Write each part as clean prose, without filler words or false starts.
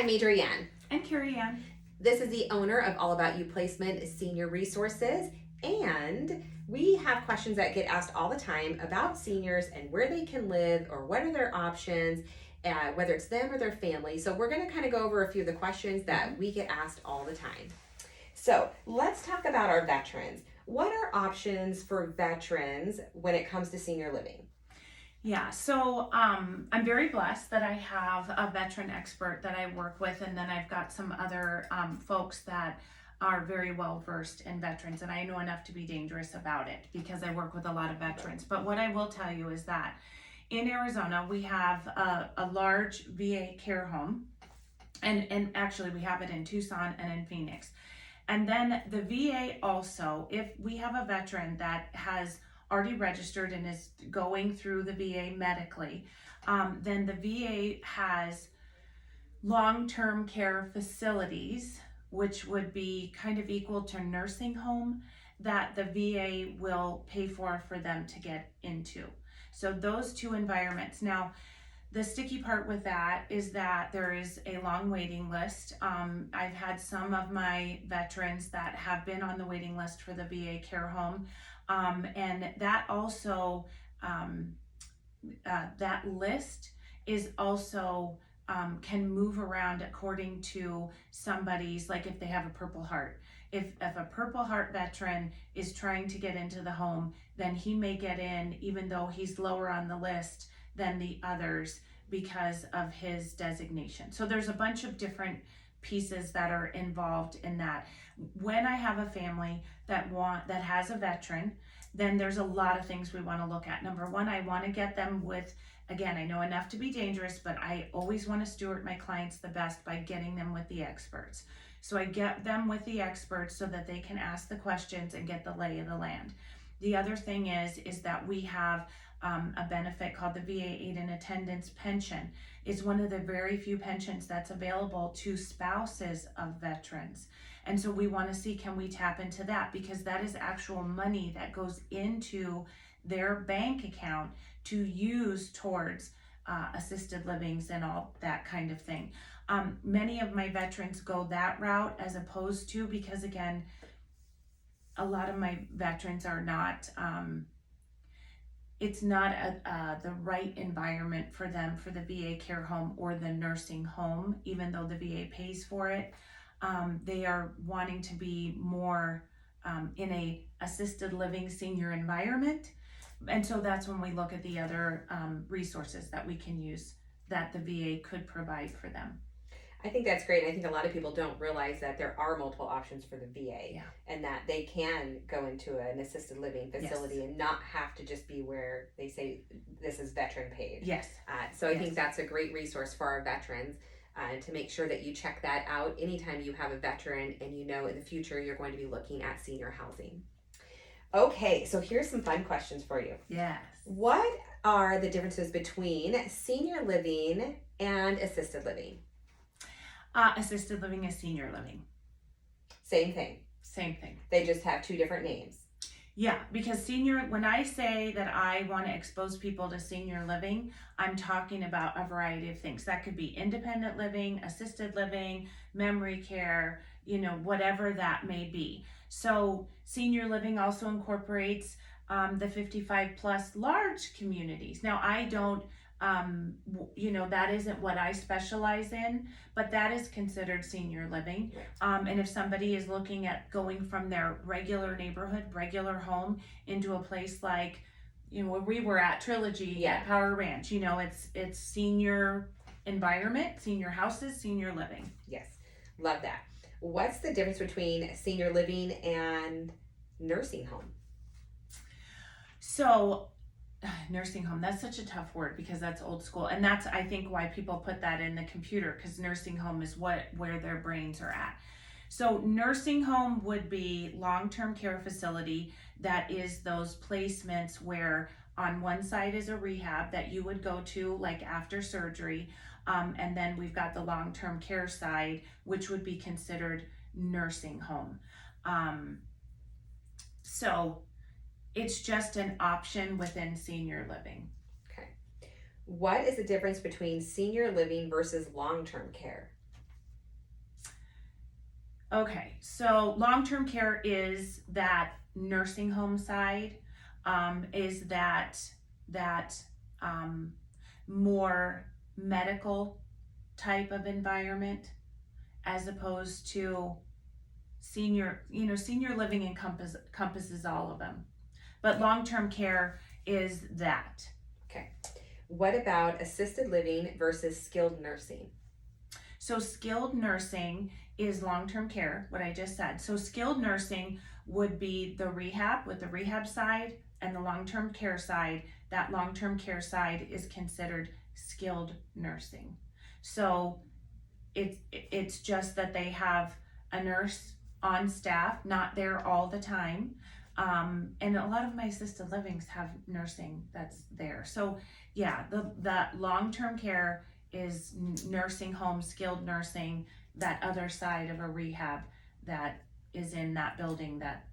I'm Adrianne. And Kerri Ann. This is the owner of All About You Placement Senior Resources, and we have questions that get asked all the time about seniors and where they can live or what are their options, whether it's them or their family. So we're going to kind of go over a few of the questions that we get asked all the time. So let's talk about our veterans. What are options for veterans when it comes to senior living? Yeah, so I'm very blessed that I have a veteran expert that I work with, and then I've got some other folks that are very well versed in veterans, and I know enough to be dangerous about it because I work with a lot of veterans. But what I will tell you is that in Arizona, we have a large VA care home, and actually we have it in Tucson and in Phoenix. And then the VA also, if we have a veteran that has already registered and is going through the VA medically, then the VA has long-term care facilities, which would be kind of equal to nursing home, that the VA will pay for them to get into. So those two environments. Now, the sticky part with that is that there is a long waiting list. I've had some of my veterans that have been on the waiting list for the VA care home. And that also, that list is also can move around according to somebody's, like if they have a Purple Heart. If a Purple Heart veteran is trying to get into the home, then he may get in even though he's lower on the list than the others because of his designation. So there's a bunch of different pieces that are involved in that. When I have a family that has a veteran, then there's a lot of things we want to look at. Number one, I want to get them with, again, I know enough to be dangerous, but I always want to steward my clients the best by getting them with the experts. So I get them with the experts so that they can ask the questions and get the lay of the land. The other thing is that we have a benefit called the VA Aid and Attendance Pension. It's one of the very few pensions that's available to spouses of veterans. And so we want to see, can we tap into that? Because that is actual money that goes into their bank account to use towards assisted livings and all that kind of thing. Many of my veterans go that route as opposed to, because again, a lot of my veterans are not, it's not the right environment for them for the VA care home or the nursing home, even though the VA pays for it. They are wanting to be more in a assisted living senior environment. And so that's when we look at the other resources that we can use that the VA could provide for them. I think that's great. I think a lot of people don't realize that there are multiple options for the VA, and that they can go into an assisted living facility and not have to just be where they say this is veteran paid. Yes. So I think that's a great resource for our veterans to make sure that you check that out anytime you have a veteran and you know in the future you're going to be looking at senior housing. Okay, so here's some fun questions for you. Yes. What are the differences between senior living and assisted living? Assisted living is senior living. Same thing. Same thing. They just have two different names. Yeah, because when I say that I want to expose people to senior living, I'm talking about a variety of things. That could be independent living, assisted living, memory care, whatever that may be. So senior living also incorporates the 55 plus large communities. Now I don't, that isn't what I specialize in, but that is considered senior living. And if somebody is looking at going from their regular neighborhood, regular home into a place like, where we were at Trilogy at Power Ranch, it's senior environment, senior houses, senior living. Yes, love that. What's the difference between senior living and nursing home? So nursing home, that's such a tough word because that's old school, and that's I think why people put that in the computer, because nursing home is where their brains are at. So nursing home would be long-term care facility. That is those placements where on one side is a rehab that you would go to like after surgery, and then we've got the long-term care side, which would be considered nursing home. So it's just an option within senior living. Okay. What is the difference between senior living versus long-term care? Okay, so long-term care is that nursing home side, is that um, more medical type of environment as opposed to senior. Senior living encompasses all of them, but long-term care is that. Okay. What about assisted living versus skilled nursing? So skilled nursing is long-term care, what I just said. So skilled nursing would be the rehab, with the rehab side and the long-term care side. That long-term care side is considered skilled nursing. So it's just that they have a nurse on staff, not there all the time. And a lot of my assisted livings have nursing that's there. So yeah, the long-term care is nursing home, skilled nursing, that other side of a rehab that is in that building that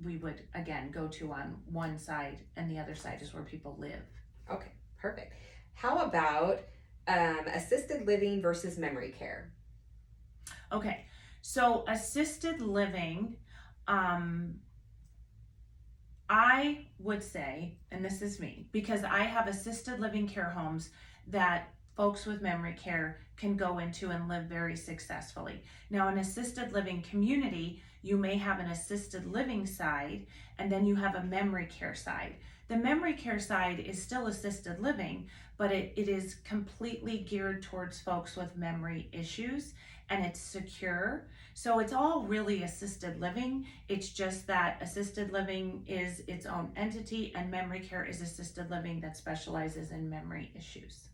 we would again go to on one side, and the other side is where people live. Okay, perfect. How about assisted living versus memory care? Okay, so assisted living, I would say, and this is me, because I have assisted living care homes that folks with memory care can go into and live very successfully. Now, an assisted living community, you may have an assisted living side, and then you have a memory care side. The memory care side is still assisted living, but it is completely geared towards folks with memory issues, and it's secure. So it's all really assisted living. It's just that assisted living is its own entity, and memory care is assisted living that specializes in memory issues.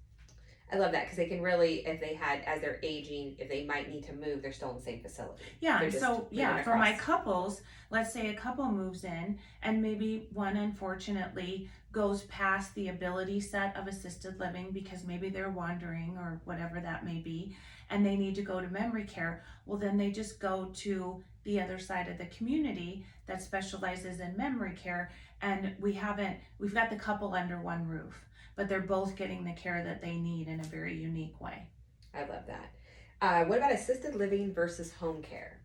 I love that because they can really, if they had, as they're aging, if they might need to move, they're still in the same facility. Yeah, They're and just so yeah, moving for my across. couples, let's say a couple moves in and maybe one unfortunately goes past the ability set of assisted living because maybe they're wandering or whatever that may be, and they need to go to memory care. Well, then they just go to the other side of the community that specializes in memory care, and we've got the couple under one roof, but they're both getting the care that they need in a very unique way. I love that. What about assisted living versus home care?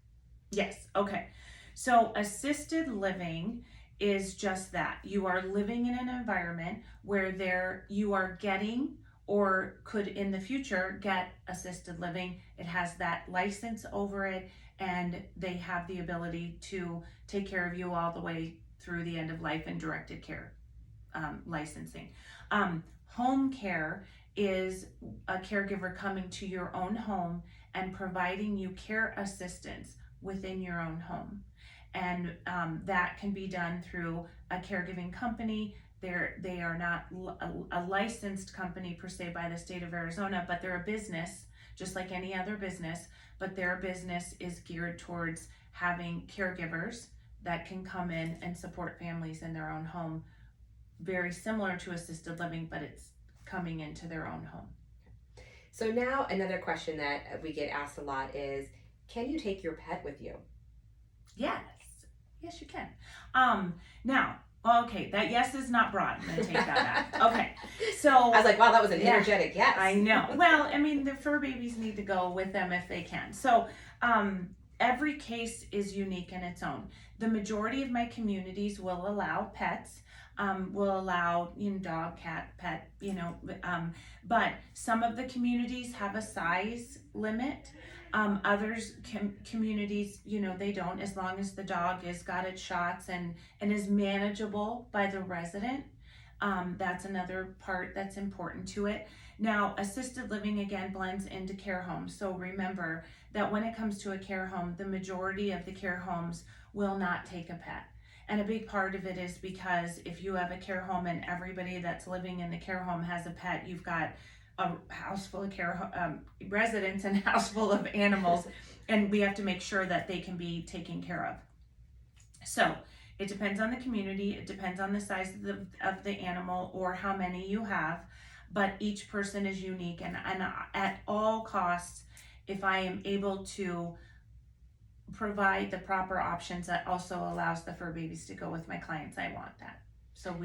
Yes, okay. So assisted living is just that. You are living in an environment where you are getting or could in the future get assisted living. It has that license over it, and they have the ability to take care of you all the way through the end of life and directed care licensing. Home care is a caregiver coming to your own home and providing you care assistance within your own home. And that can be done through a caregiving company. They are not a licensed company per se by the state of Arizona, but they're a business just like any other business. But their business is geared towards having caregivers that can come in and support families in their own home, very similar to assisted living, but it's coming into their own home. So now another question that we get asked a lot is, can you take your pet with you? Yes, you can. Now, okay, that yes is not broad. I'm gonna take that back. Okay, so I was like, wow, that was an Yeah, energetic yes. I know. Well, I mean, the fur babies need to go with them if they can. So, every case is unique in its own. The majority of my communities will allow pets, will allow, dog, cat, pet, but some of the communities have a size limit. Others communities, they don't, as long as the dog has got its shots and is manageable by the resident. That's another part that's important to it. Now, assisted living again blends into care homes. So remember that when it comes to a care home, the majority of the care homes will not take a pet. And a big part of it is because if you have a care home and everybody that's living in the care home has a pet, you've got a house full of residents and a house full of animals, and we have to make sure that they can be taken care of. So it depends on the community. It depends on the size of the animal or how many you have, but each person is unique. And at all costs, if I am able to provide the proper options, that also allows the fur babies to go with my clients, I want that. So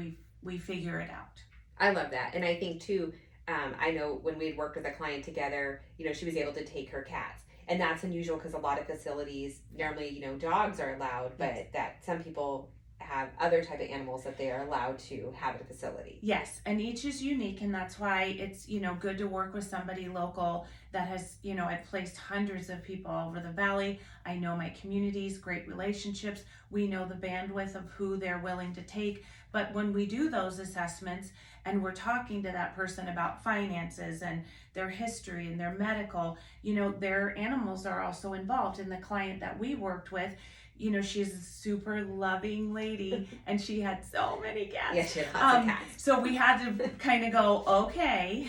we figure it out. I love that. And I think too, I know when we'd worked with a client together, she was able to take her cats. And that's unusual because a lot of facilities, normally, dogs are allowed, but Yes. that some people have other type of animals that they are allowed to have at a facility. Yes, and each is unique, and that's why it's good to work with somebody local that has I've placed hundreds of people all over the valley. I know my communities, great relationships. We know the bandwidth of who they're willing to take. But when we do those assessments and we're talking to that person about finances and their history and their medical, their animals are also involved. And the client that we worked with, she's a super loving lady and she had so many cats. Yeah, she had lots of cats. So we had to kind of go, okay,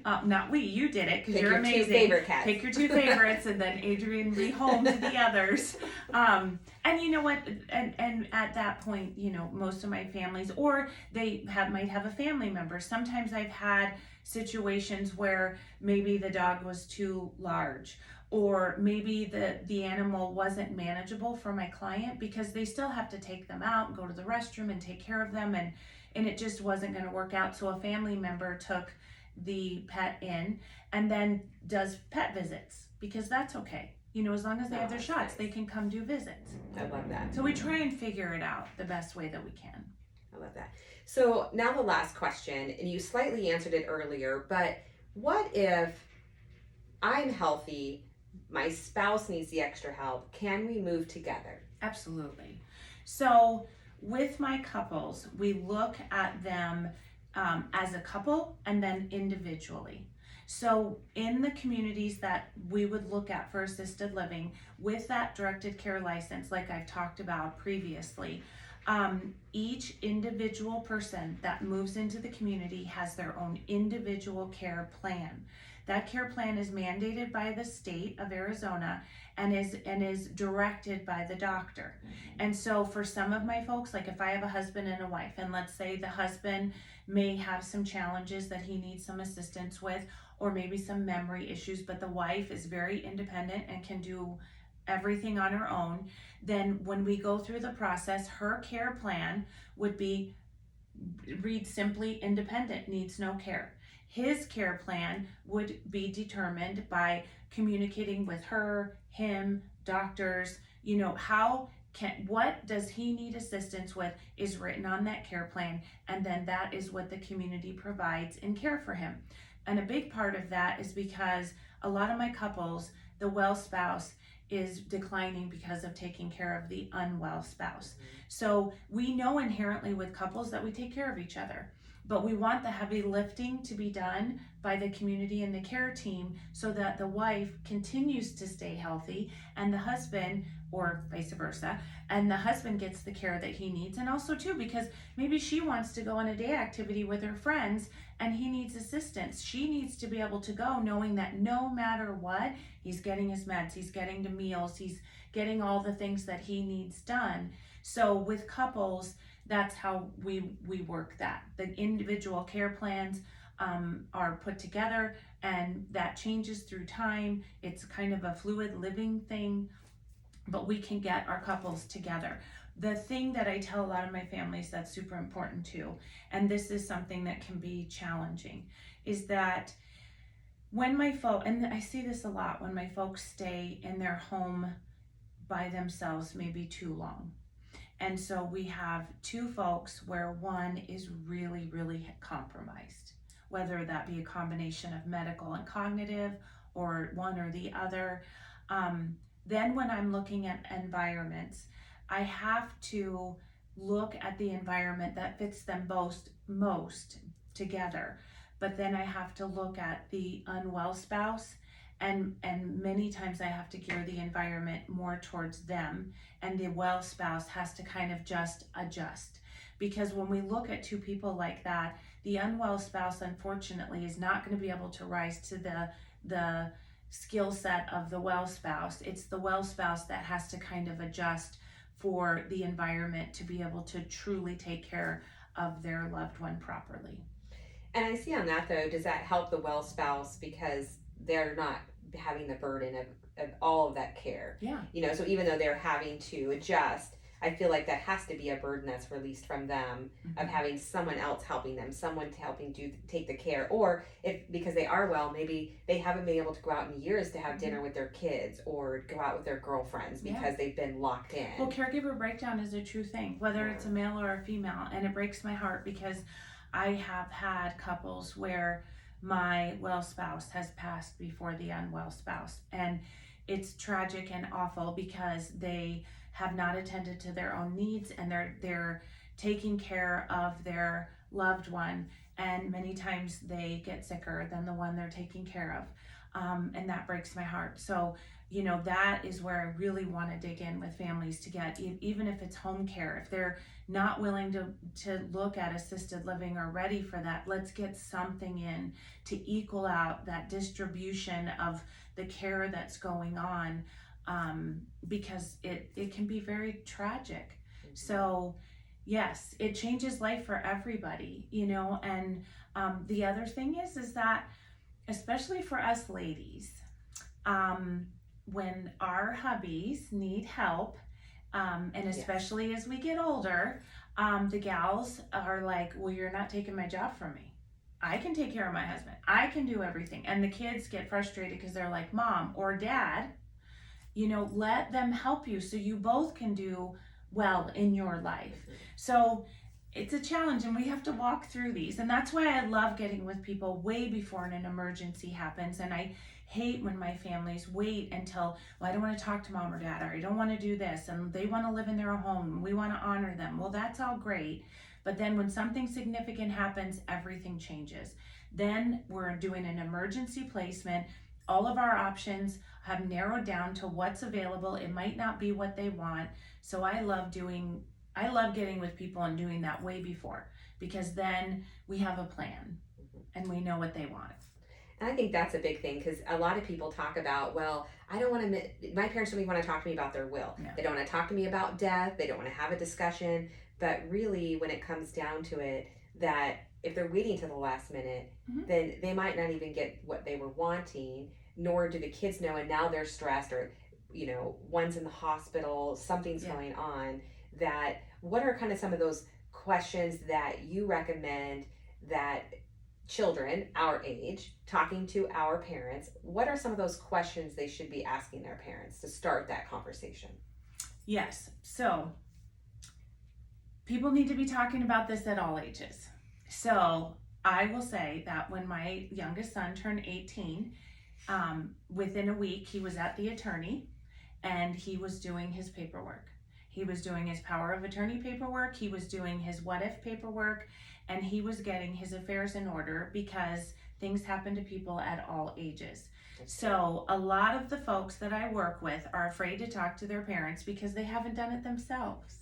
not we, you did it because you're amazing. Two favorite cats. Pick your two favorites and then Adrianne rehomed the others. And you know what? And at that point, most of my families, or they might have a family member. Sometimes I've had situations where maybe the dog was too large, or maybe the animal wasn't manageable for my client because they still have to take them out and go to the restroom and take care of them, and it just wasn't going to work out. So a family member took the pet in and then does pet visits because that's okay. As long as they have their shots, nice. They can come do visits. I love that. So we try and figure it out the best way that we can. I love that. So now the last question, and you slightly answered it earlier, but what if I'm healthy, my spouse needs the extra help, can we move together? Absolutely. So with my couples, we look at them as a couple and then individually. So in the communities that we would look at for assisted living with that directed care license, like I've talked about previously, each individual person that moves into the community has their own individual care plan. That care plan is mandated by the state of Arizona and is directed by the doctor. And so for some of my folks, like if I have a husband and a wife, and let's say the husband may have some challenges that he needs some assistance with, or maybe some memory issues, but the wife is very independent and can do everything on her own, then when we go through the process, her care plan would read simply independent, needs no care. His care plan would be determined by communicating with her, him, doctors, what does he need assistance with is written on that care plan, and then that is what the community provides in care for him. And a big part of that is because a lot of my couples, the well spouse is declining because of taking care of the unwell spouse. So we know inherently with couples that we take care of each other, but we want the heavy lifting to be done by the community and the care team so that the wife continues to stay healthy and the husband, or vice versa, and the husband gets the care that he needs. And also too, because maybe she wants to go on a day activity with her friends and he needs assistance. She needs to be able to go knowing that no matter what, he's getting his meds, he's getting to meals, he's getting all the things that he needs done. So with couples, that's how we work that. The individual care plans are put together, and that changes through time. It's kind of a fluid living thing, but we can get our couples together. The thing that I tell a lot of my families that's super important too, and this is something that can be challenging, is that when my folks, and I see this a lot, when my folks stay in their home by themselves maybe too long. And so we have two folks where one is really, really compromised, whether that be a combination of medical and cognitive or one or the other. Then when I'm looking at environments, I have to look at the environment that fits them both most together. But then I have to look at the unwell spouse, and many times I have to gear the environment more towards them, and the well spouse has to kind of just adjust. Because when we look at two people like that, the unwell spouse unfortunately is not going to be able to rise to the skill set of the well spouse. It's the well spouse that has to kind of adjust for the environment to be able to truly take care of their loved one properly. And I see on that though, does that help the well spouse because they're not having the burden of all of that care? Yeah. So even though they're having to adjust, I feel like that has to be a burden that's released from them, of having someone else helping them, someone to helping take the care. Or if, because they are well, maybe they haven't been able to go out in years to have dinner with their kids or go out with their girlfriends because they've been locked in. Well, caregiver breakdown is a true thing, whether it's a male or a female, and it breaks my heart because I have had couples where my well spouse has passed before the unwell spouse, and it's tragic and awful because they have not attended to their own needs, and they're taking care of their loved one, and many times they get sicker than the one they're taking care of, and that breaks my heart. So that is where I really want to dig in with families to get, even if it's home care, if they're not willing to look at assisted living or ready for that, let's get something in to equal out that distribution of the care that's going on, because it can be very tragic. So yes, it changes life for everybody, and the other thing is that, especially for us ladies, when our hubbies need help, and especially as we get older, the gals are like, well, you're not taking my job from me. I can take care of my husband. I can do everything. And the kids get frustrated because they're like, Mom or Dad, let them help you so you both can do well in your life. So it's a challenge, and we have to walk through these. And that's why I love getting with people way before an emergency happens. And I hate when my families wait until, well, I don't want to talk to Mom or Dad, or I don't want to do this, and they want to live in their home, and we want to honor them. Well, that's all great. But then when something significant happens, everything changes. Then we're doing an emergency placement. All of our options have narrowed down to what's available. It might not be what they want. So I love getting with people and doing that way before, because then we have a plan and we know what they want. And I think that's a big thing, because a lot of people talk about, well, I don't want to, my parents don't even want to talk to me about their will. No. They don't want to talk to me about death. They don't want to have a discussion. But really, when it comes down to it, that if they're waiting to the last minute, then they might not even get what they were wanting, nor do the kids know, and now they're stressed, or, one's in the hospital, something's going on. That, what are kind of some of those questions that you recommend that children our age talking to our parents, what are some of those questions they should be asking their parents to start that conversation? Yes, so people need to be talking about this at all ages. So I will say that when my youngest son turned 18, within a week he was at the attorney and he was doing his paperwork. He was doing his power of attorney paperwork, he was doing his what if paperwork, and he was getting his affairs in order, because things happen to people at all ages. So a lot of the folks that I work with are afraid to talk to their parents because they haven't done it themselves.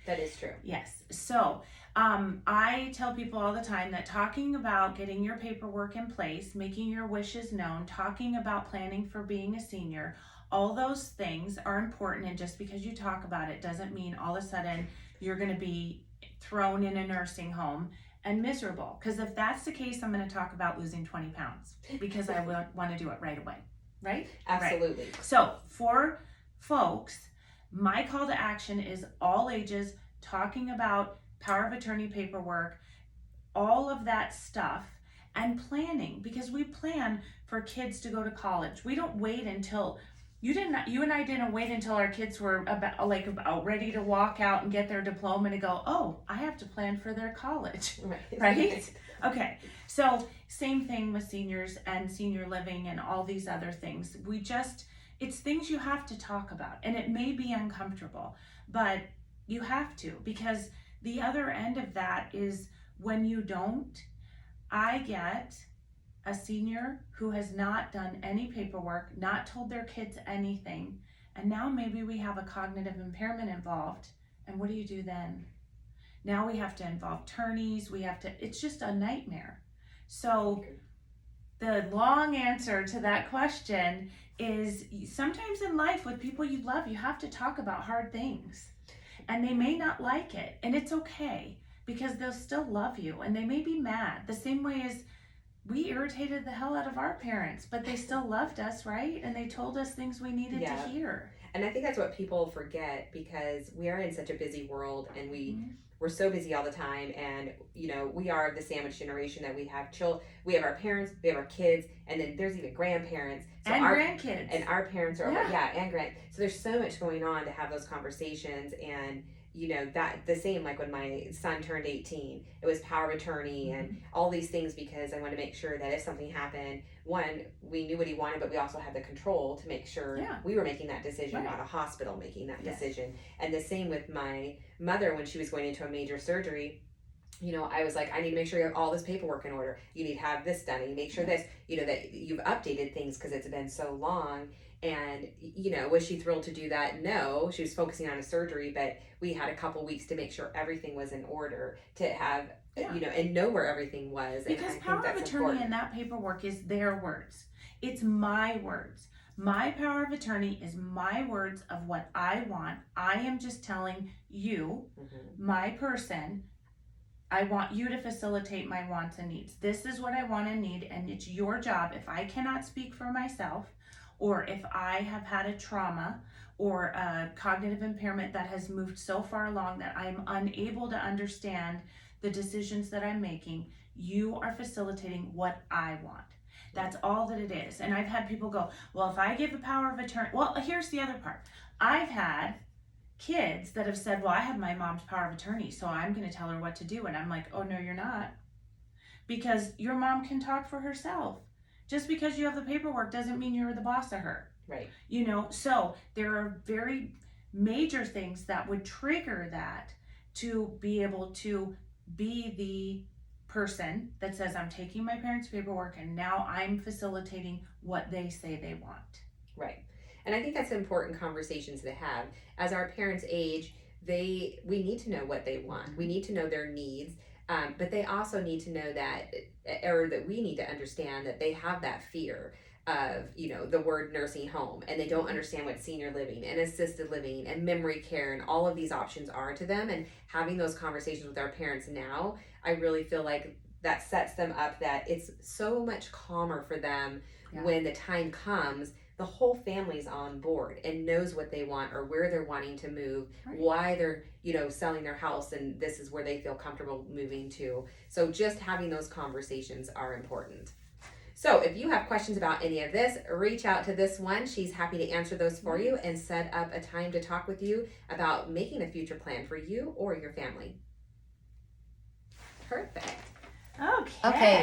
That is true. Yes. So I tell people all the time that talking about getting your paperwork in place, making your wishes known, talking about planning for being a senior, all those things are important. And just because you talk about it doesn't mean all of a sudden you're going to be thrown in a nursing home and miserable. Because if that's the case, I'm going to talk about losing 20 pounds because I want to do it right away. Right? Absolutely. Right. So for folks, my call to action is all ages, talking about power of attorney paperwork, all of that stuff, and planning, because we plan for kids to go to college. We don't wait until you and I didn't wait until our kids were about ready to walk out and get their diploma to go, oh, I have to plan for their college. Right? Okay. So same thing with seniors and senior living and all these other things. It's things you have to talk about, and it may be uncomfortable, but you have to, because the other end of that is when you don't. I get a senior who has not done any paperwork, not told their kids anything, and now maybe we have a cognitive impairment involved, and what do you do then? Now we have to involve attorneys, it's just a nightmare. So the long answer to that question is, sometimes in life with people you love, you have to talk about hard things, and they may not like it, and it's okay, because they'll still love you, and they may be mad the same way as we irritated the hell out of our parents, but they still loved us, right? And they told us things we needed Yeah. to hear. And I think that's what people forget, because we are in such a busy world, and Mhm. we're so busy all the time. And we are the sandwich generation, that we have we have our parents, we have our kids, and then there's even grandparents. So And grandkids. And our parents are Yeah. and so there's so much going on to have those conversations. And that the same, like when my son turned 18, it was power of attorney and all these things, because I want to make sure that if something happened, one, we knew what he wanted, but we also had the control to make sure we were making that decision, Right. not a hospital making that Yes. decision. And the same with my mother when she was going into a major surgery. I was like, I need to make sure you have all this paperwork in order. You need to have this done, and you make sure this, that you've updated things, because it's been so long. And, was she thrilled to do that? No, she was focusing on a surgery, but we had a couple weeks to make sure everything was in order, to have, and know where everything was. Because and power of attorney in that paperwork is their words. It's my words. My power of attorney is my words of what I want. I am just telling you, my person, I want you to facilitate my wants and needs. This is what I want and need, and it's your job. If I cannot speak for myself, or if I have had a trauma or a cognitive impairment that has moved so far along that I'm unable to understand the decisions that I'm making, you are facilitating what I want. That's all that it is. And I've had people go, well, if I give the power of attorney, well, here's the other part. I've had kids that have said, well, I have my mom's power of attorney, so I'm going to tell her what to do. And I'm like, oh, no, you're not. Because your mom can talk for herself. Just because you have the paperwork doesn't mean you're the boss of her. Right. So there are very major things that would trigger that, to be able to be the person that says, I'm taking my parents' paperwork and now I'm facilitating what they say they want. Right. And I think that's important conversations to have. As our parents age, we need to know what they want. We need to know their needs. But they also need to know that we need to understand that they have that fear of, the word nursing home, and they don't understand what senior living and assisted living and memory care and all of these options are to them. And having those conversations with our parents now, I really feel like that sets them up, that it's so much calmer for them when the time comes. The whole family's on board and knows what they want, or where they're wanting to move, why they're, selling their house, and this is where they feel comfortable moving to. So just having those conversations are important. So if you have questions about any of this, reach out to this one. She's happy to answer those for you and set up a time to talk with you about making a future plan for you or your family. Perfect. Okay.